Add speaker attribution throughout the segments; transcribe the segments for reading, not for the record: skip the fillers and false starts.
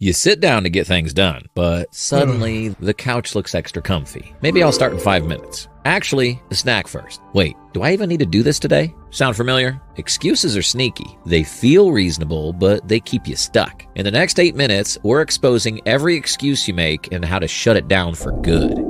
Speaker 1: You sit down to get things done, but suddenly the couch looks extra comfy. Maybe I'll start in 5 minutes. Actually, a snack first. Wait, do I even need to do this today? Sound familiar? Excuses are sneaky. They feel reasonable, but they keep you stuck. In the next 8 minutes, we're exposing every excuse you make and how to shut it down for good.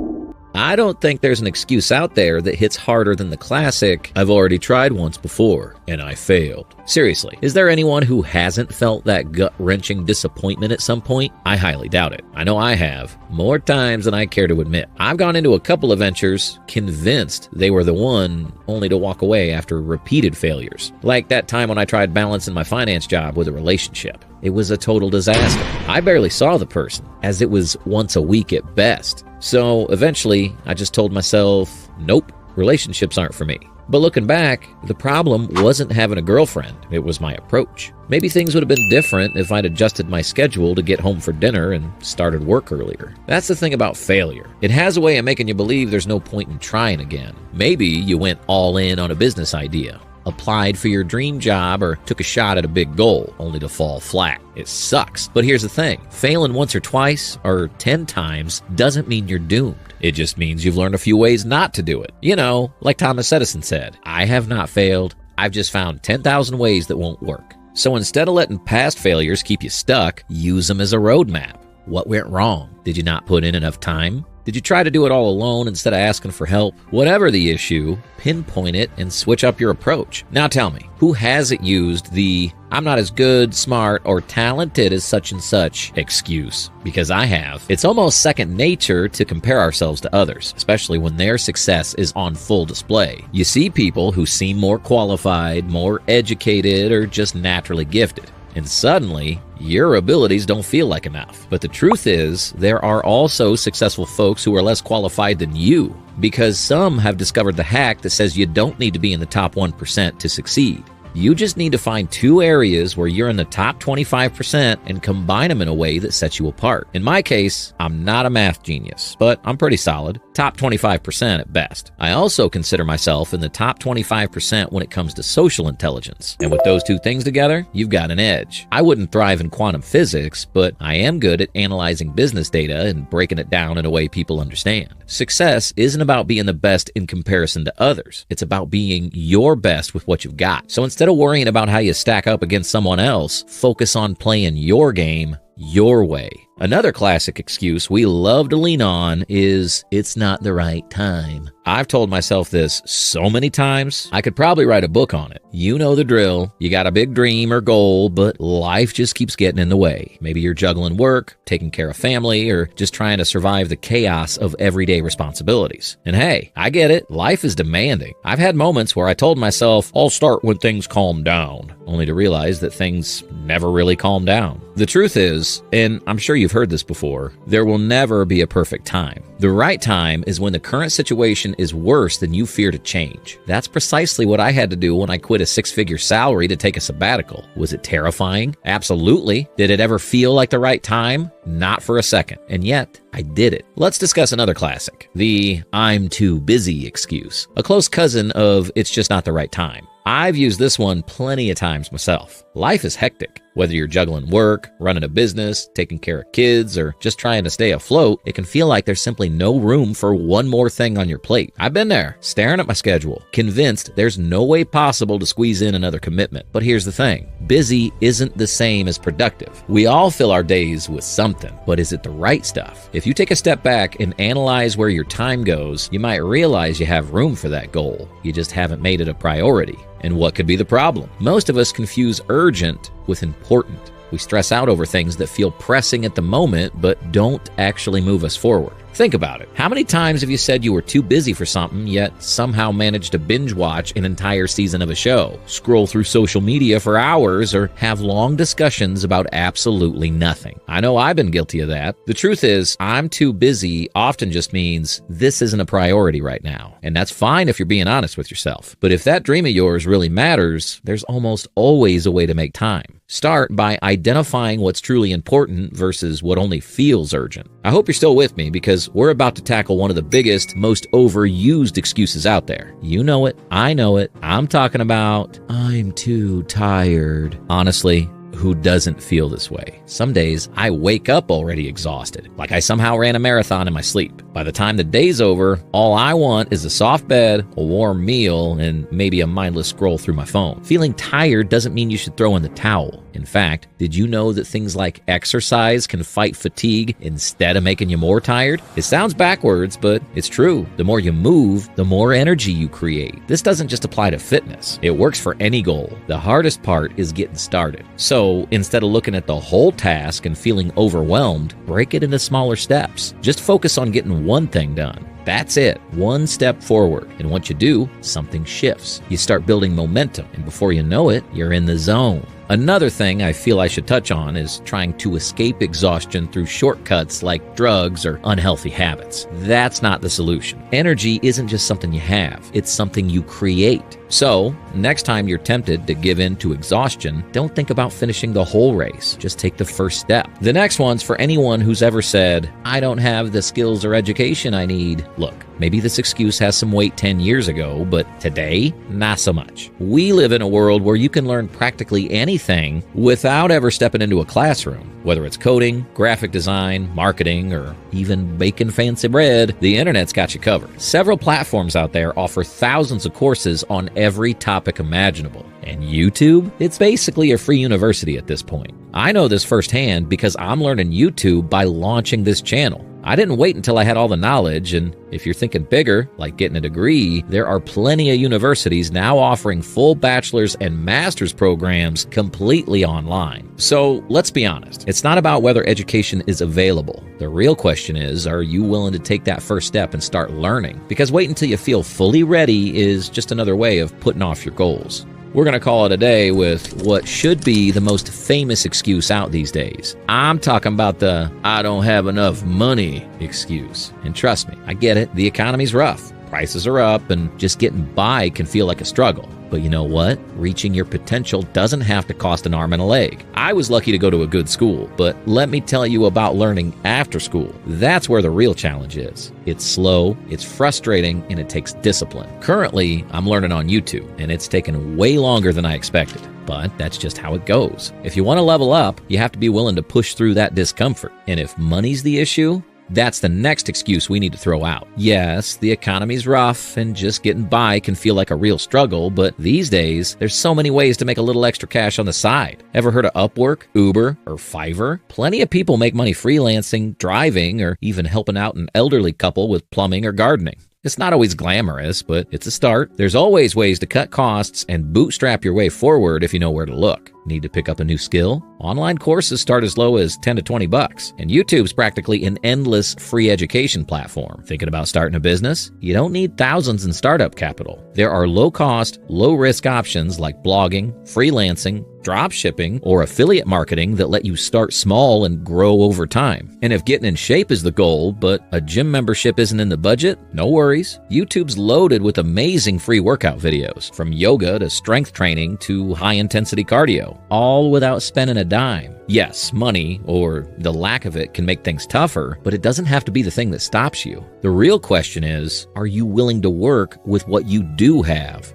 Speaker 1: I don't think there's an excuse out there that hits harder than the classic, "I've already tried once before, and I failed." Seriously, is there anyone who hasn't felt that gut-wrenching disappointment at some point? I highly doubt it. I know I have, more times than I care to admit. I've gone into a couple of ventures convinced they were the one, only to walk away after repeated failures. Like that time when I tried balancing my finance job with a relationship. It was a total disaster. I barely saw the person, as it was once a week at best. So eventually, I just told myself, nope, relationships aren't for me. But looking back, the problem wasn't having a girlfriend, it was my approach. Maybe things would have been different if I'd adjusted my schedule to get home for dinner and started work earlier. That's the thing about failure. It has a way of making you believe there's no point in trying again. Maybe you went all in on a business idea, applied for your dream job, or took a shot at a big goal, only to fall flat. It sucks. But here's the thing. Failing once or twice, or 10 times, doesn't mean you're doomed. It just means you've learned a few ways not to do it. You know, like Thomas Edison said, "I have not failed. I've just found 10,000 ways that won't work." So instead of letting past failures keep you stuck, use them as a roadmap. What went wrong? Did you not put in enough time? Did you try to do it all alone instead of asking for help? Whatever the issue, pinpoint it and switch up your approach. Now tell me, who hasn't used the "I'm not as good, smart, or talented as such and such" excuse? Because I have. It's almost second nature to compare ourselves to others, especially when their success is on full display. You see people who seem more qualified, more educated, or just naturally gifted. And suddenly, your abilities don't feel like enough. But the truth is, there are also successful folks who are less qualified than you, because some have discovered the hack that says you don't need to be in the top 1% to succeed. You just need to find 2 areas where you're in the top 25% and combine them in a way that sets you apart. In my case, I'm not a math genius, but I'm pretty solid. Top 25% at best. I also consider myself in the top 25% when it comes to social intelligence. And with those 2 things together, you've got an edge. I wouldn't thrive in quantum physics, but I am good at analyzing business data and breaking it down in a way people understand. Success isn't about being the best in comparison to others. It's about being your best with what you've got. So instead of worrying about how you stack up against someone else, focus on playing your game your way. Another classic excuse we love to lean on is, "It's not the right time." I've told myself this so many times, I could probably write a book on it. You know the drill. You got a big dream or goal, but life just keeps getting in the way. Maybe you're juggling work, taking care of family, or just trying to survive the chaos of everyday responsibilities. And hey, I get it. Life is demanding. I've had moments where I told myself, "I'll start when things calm down," only to realize that things never really calm down. The truth is, and I'm sure you've heard this before, there will never be a perfect time. The right time is when the current situation is worse than you fear to change. That's precisely what I had to do when I quit a 6-figure salary to take a sabbatical. Was it terrifying? Absolutely. Did it ever feel like the right time? Not for a second. And yet, I did it. Let's discuss another classic, the "I'm too busy" excuse. A close cousin of "it's just not the right time." I've used this one plenty of times myself. Life is hectic. Whether you're juggling work, running a business, taking care of kids, or just trying to stay afloat, it can feel like there's simply no room for one more thing on your plate. I've been there, staring at my schedule, convinced there's no way possible to squeeze in another commitment. But here's the thing. Busy isn't the same as productive. We all fill our days with something, but is it the right stuff? If you take a step back and analyze where your time goes, you might realize you have room for that goal. You just haven't made it a priority. And what could be the problem? Most of us confuse urgent with important. We stress out over things that feel pressing at the moment, but don't actually move us forward. Think about it. How many times have you said you were too busy for something, yet somehow managed to binge watch an entire season of a show, scroll through social media for hours, or have long discussions about absolutely nothing? I know I've been guilty of that. The truth is, "I'm too busy" often just means this isn't a priority right now. And that's fine if you're being honest with yourself. But if that dream of yours really matters, there's almost always a way to make time. Start by identifying what's truly important versus what only feels urgent. I hope you're still with me, because we're about to tackle one of the biggest, most overused excuses out there. You know it. I know it. I'm talking about "I'm too tired." Honestly, who doesn't feel this way. Some days I wake up already exhausted, like I somehow ran a marathon in my sleep. By the time the day's over, all I want is a soft bed, a warm meal, and maybe a mindless scroll through my phone. Feeling tired doesn't mean you should throw in the towel. In fact, did you know that things like exercise can fight fatigue instead of making you more tired? It sounds backwards, but it's true. The more you move, the more energy you create. This doesn't just apply to fitness. It works for any goal. The hardest part is getting started. So instead of looking at the whole task and feeling overwhelmed, break it into smaller steps. Just focus on getting one thing done. That's it. One step forward. And once you do, something shifts. You start building momentum, and before you know it, you're in the zone. Another thing I feel I should touch on is trying to escape exhaustion through shortcuts like drugs or unhealthy habits. That's not the solution. Energy isn't just something you have, it's something you create. So, next time you're tempted to give in to exhaustion, don't think about finishing the whole race. Just take the first step. The next one's for anyone who's ever said, I don't have the skills or education I need. Look, maybe this excuse has some weight 10 years ago, but today, not so much. We live in a world where you can learn practically anything without ever stepping into a classroom. Whether it's coding, graphic design, marketing, or even baking fancy bread, the internet's got you covered. Several platforms out there offer thousands of courses on every topic imaginable. And YouTube? It's basically a free university at this point. I know this firsthand because I'm learning YouTube by launching this channel. I didn't wait until I had all the knowledge, and if you're thinking bigger, like getting a degree, there are plenty of universities now offering full bachelor's and master's programs completely online. So let's be honest, it's not about whether education is available. The real question is, are you willing to take that first step and start learning? Because waiting until you feel fully ready is just another way of putting off your goals. We're going to call it a day with what should be the most famous excuse out these days. I'm talking about the I don't have enough money excuse. And trust me, I get it. The economy's rough. Prices are up, and just getting by can feel like a struggle. But you know what? Reaching your potential doesn't have to cost an arm and a leg. I was lucky to go to a good school, but let me tell you about learning after school. That's where the real challenge is. It's slow, it's frustrating, and it takes discipline. Currently, I'm learning on YouTube, and it's taken way longer than I expected. But that's just how it goes. If you want to level up, you have to be willing to push through that discomfort. And if money's the issue, that's the next excuse we need to throw out. Yes, the economy's rough and just getting by can feel like a real struggle, but these days, there's so many ways to make a little extra cash on the side. Ever heard of Upwork, Uber, or Fiverr? Plenty of people make money freelancing, driving, or even helping out an elderly couple with plumbing or gardening. It's not always glamorous, but it's a start. There's always ways to cut costs and bootstrap your way forward if you know where to look. Need to pick up a new skill? Online courses start as low as $10 to $20, and YouTube's practically an endless free education platform. Thinking about starting a business? You don't need thousands in startup capital. There are low-cost, low-risk options like blogging, freelancing, drop shipping, or affiliate marketing that let you start small and grow over time. And if getting in shape is the goal, but a gym membership isn't in the budget, no worries. YouTube's loaded with amazing free workout videos, from yoga to strength training to high-intensity cardio, all without spending a dime. Yes, money, or the lack of it, can make things tougher, but it doesn't have to be the thing that stops you. The real question is, are you willing to work with what you do have?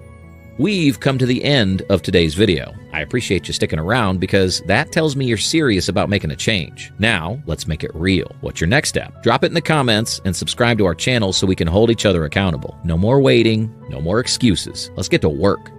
Speaker 1: We've come to the end of today's video. I appreciate you sticking around because that tells me you're serious about making a change. Now, let's make it real. What's your next step? Drop it in the comments and subscribe to our channel so we can hold each other accountable. No more waiting, no more excuses. Let's get to work.